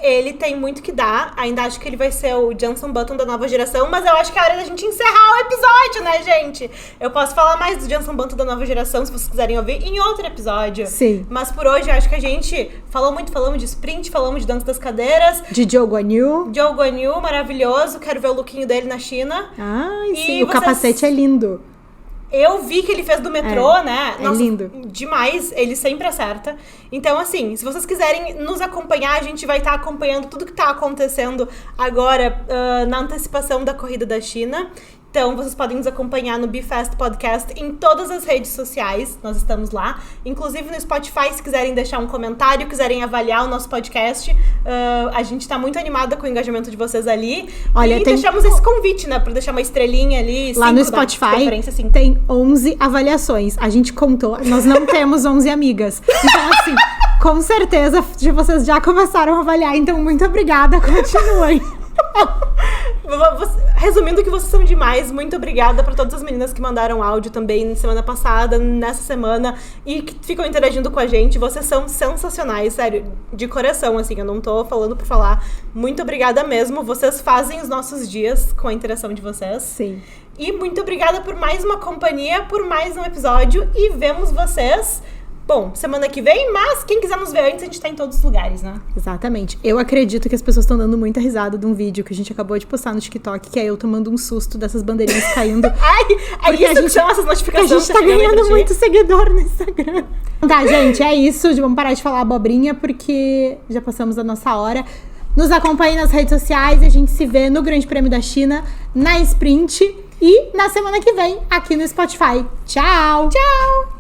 [SPEAKER 1] ele tem muito que dar. Ainda acho que ele vai ser o Jenson Button da nova geração, mas eu acho que é a hora da gente encerrar o episódio, né, gente? Eu posso falar mais do Jenson Button da nova geração, se vocês quiserem ouvir, em outro episódio.
[SPEAKER 2] Sim.
[SPEAKER 1] Mas por hoje, eu acho que a gente falamos de sprint, falamos de dança das cadeiras.
[SPEAKER 2] De Zhou Guanyu.
[SPEAKER 1] Zhou Guanyu, maravilhoso. Quero ver o lookinho dele na China.
[SPEAKER 2] Ai, sim. O capacete é lindo.
[SPEAKER 1] Eu vi que ele fez do metrô, né?
[SPEAKER 2] Nossa, lindo.
[SPEAKER 1] Demais, ele sempre acerta. Então, assim, se vocês quiserem nos acompanhar, a gente vai estar acompanhando tudo que está acontecendo agora na antecipação da corrida da China. Então, vocês podem nos acompanhar no BeFast Podcast em todas as redes sociais. Nós estamos lá. Inclusive no Spotify, se quiserem deixar um comentário, quiserem avaliar o nosso podcast. A gente está muito animada com o engajamento de vocês ali.
[SPEAKER 2] Olha,
[SPEAKER 1] deixamos esse convite, né? Para deixar uma estrelinha ali.
[SPEAKER 2] Lá no Spotify tem 11 avaliações. A gente contou. Nós não temos 11 amigas. Então, assim, com certeza vocês já começaram a avaliar. Então, muito obrigada. Continuem.
[SPEAKER 1] Resumindo que vocês são demais, muito obrigada pra todas as meninas que mandaram áudio também semana passada, nessa semana, e que ficam interagindo com a gente. Vocês são sensacionais, sério, de coração, assim, eu não tô falando por falar. Muito obrigada mesmo, vocês fazem os nossos dias com a interação de vocês.
[SPEAKER 2] Sim.
[SPEAKER 1] E muito obrigada por mais uma companhia, por mais um episódio, e vemos vocês... Bom, semana que vem, mas quem quiser nos ver antes, a gente tá em todos os lugares, né?
[SPEAKER 2] Exatamente. Eu acredito que as pessoas estão dando muita risada de um vídeo que a gente acabou de postar no TikTok, que é eu tomando um susto dessas bandeirinhas caindo.
[SPEAKER 1] É isso que são essas notificações.
[SPEAKER 2] A gente tá ganhando muito seguidor no Instagram. Tá, gente, é isso. Vamos parar de falar abobrinha, porque já passamos da nossa hora. Nos acompanhe nas redes sociais, a gente se vê no Grande Prêmio da China, na Sprint e na semana que vem, aqui no Spotify. Tchau!
[SPEAKER 1] Tchau!